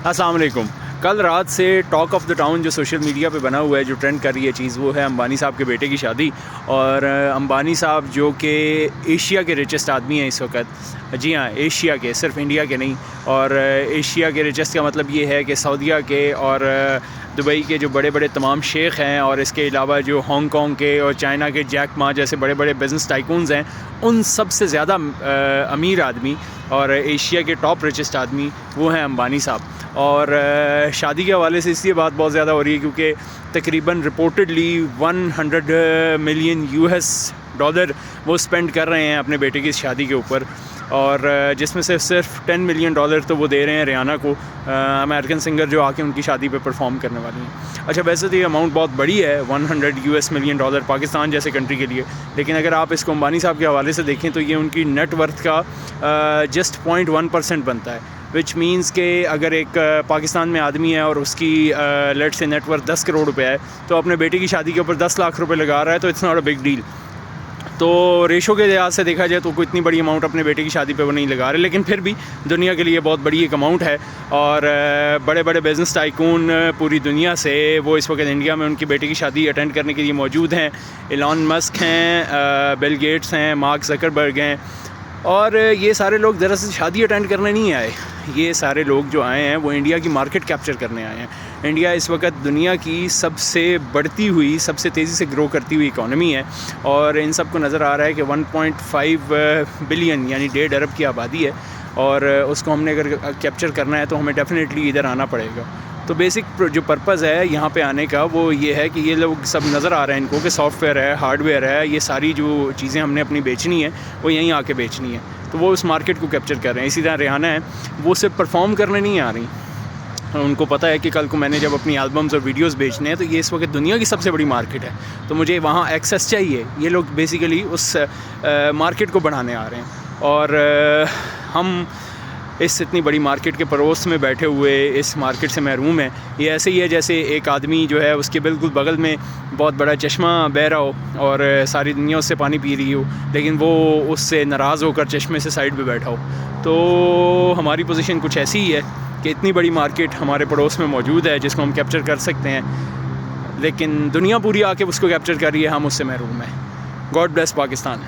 السلام علیکم. کل رات سے ٹاک آف دا ٹاؤن جو سوشل میڈیا پہ بنا ہوا ہے, جو ٹرینڈ کر رہی ہے چیز, وہ ہے امبانی صاحب کے بیٹے کی شادی. اور امبانی صاحب جو کہ ایشیا کے ریچسٹ آدمی ہیں اس وقت, جی ہاں ایشیا کے, صرف انڈیا کے نہیں. اور ایشیا کے ریچسٹ کا مطلب یہ ہے کہ سعودیہ کے اور دبئی کے جو بڑے بڑے تمام شیخ ہیں, اور اس کے علاوہ جو ہانگ کانگ کے اور چائنا کے جیک ما جیسے بڑے بڑے بزنس ٹائکونز ہیں, ان سب سے زیادہ امیر آدمی اور ایشیا کے ٹاپ ریچسٹ آدمی وہ ہیں امبانی صاحب. اور شادی کے حوالے سے اس لیے بات بہت زیادہ ہو رہی ہے کیونکہ تقریباً رپورٹڈلی $100 ملین وہ اسپینڈ کر رہے ہیں اپنے بیٹے کی شادی کے اوپر, اور جس میں سے صرف $10 ملین تو وہ دے رہے ہیں ریانہ کو, امریکن سنگر جو آ کے ان کی شادی پہ پرفارم کرنے والی ہیں. اچھا ویسے تو یہ اماؤنٹ بہت بڑی ہے, $100 ملین پاکستان جیسے کنٹری کے لیے, لیکن اگر آپ اس کو امبانی صاحب کے حوالے سے دیکھیں تو یہ ان کی نیٹ ورتھ کا جسٹ 0.1% بنتا ہے, وچ مینس کہ اگر ایک پاکستان میں آدمی ہے اور اس کی لیٹ سے نیٹ ورتھ 10 کروڑ روپے ہے, تو اپنے بیٹے کی شادی کے اوپر 10 لاکھ روپے لگا رہا ہے, تو it's not a big deal. تو ریشو کے لحاظ سے دیکھا جائے تو کوئی اتنی بڑی اماؤنٹ اپنے بیٹے کی شادی پہ وہ نہیں لگا رہے, لیکن پھر بھی دنیا کے لیے بہت بڑی ایک اماؤنٹ ہے. اور بڑے بڑے بزنس ٹائکون پوری دنیا سے وہ اس وقت انڈیا میں ان کی بیٹے کی شادی اٹینڈ کرنے کے لیے موجود ہیں. ایلان مسک ہیں, بل گیٹس ہیں, مارک زکربرگ ہیں, اور یہ سارے لوگ دراصل شادی اٹینڈ کرنے نہیں آئے. یہ سارے لوگ جو آئے ہیں وہ انڈیا کی مارکیٹ کیپچر کرنے آئے ہیں. انڈیا اس وقت دنیا کی سب سے بڑھتی ہوئی, سب سے تیزی سے گرو کرتی ہوئی اکانومی ہے, اور ان سب کو نظر آ رہا ہے کہ 1.5 بلین یعنی 1.5 ارب کی آبادی ہے, اور اس کو ہم نے اگر کیپچر کرنا ہے تو ہمیں ڈیفینیٹلی ادھر آنا پڑے گا. تو بیسک جو پرپز ہے یہاں پہ آنے کا وہ یہ ہے کہ یہ لوگ سب نظر آ رہے ہیں ان کو کہ سافٹ ویئر ہے, ہارڈ ویئر ہے, یہ ساری جو چیزیں ہم نے اپنی بیچنی ہیں وہ یہیں آ کے بیچنی ہیں, تو وہ اس مارکیٹ کو کیپچر کر رہے ہیں. اسی طرح ریحانہ ہے, وہ صرف پرفارم کرنے نہیں آ رہی, ان کو پتہ ہے کہ کل کو میں نے جب اپنی البمز اور ویڈیوز بیچنے ہیں تو یہ اس وقت دنیا کی سب سے بڑی مارکیٹ ہے, تو مجھے وہاں ایکسیس چاہیے. یہ لوگ بیسیکلی اس مارکیٹ کو بڑھانے آ رہے ہیں, اور ہم اس اتنی بڑی مارکیٹ کے پڑوس میں بیٹھے ہوئے اس مارکیٹ سے محروم ہیں. یہ ایسے ہی ہے جیسے ایک آدمی جو ہے اس کے بالکل بغل میں بہت بڑا چشمہ بہہ رہا ہو اور ساری دنیا اس سے پانی پی رہی ہو, لیکن وہ اس سے ناراض ہو کر چشمے سے سائڈ پہ بیٹھا ہو. تو ہماری پوزیشن کچھ ایسی ہی ہے کہ اتنی بڑی مارکیٹ ہمارے پڑوس میں موجود ہے جس کو ہم کیپچر کر سکتے ہیں, لیکن دنیا پوری آ کے اس کو کیپچر کر رہی ہے, ہم اس سے محروم ہیں. God bless Pakistan.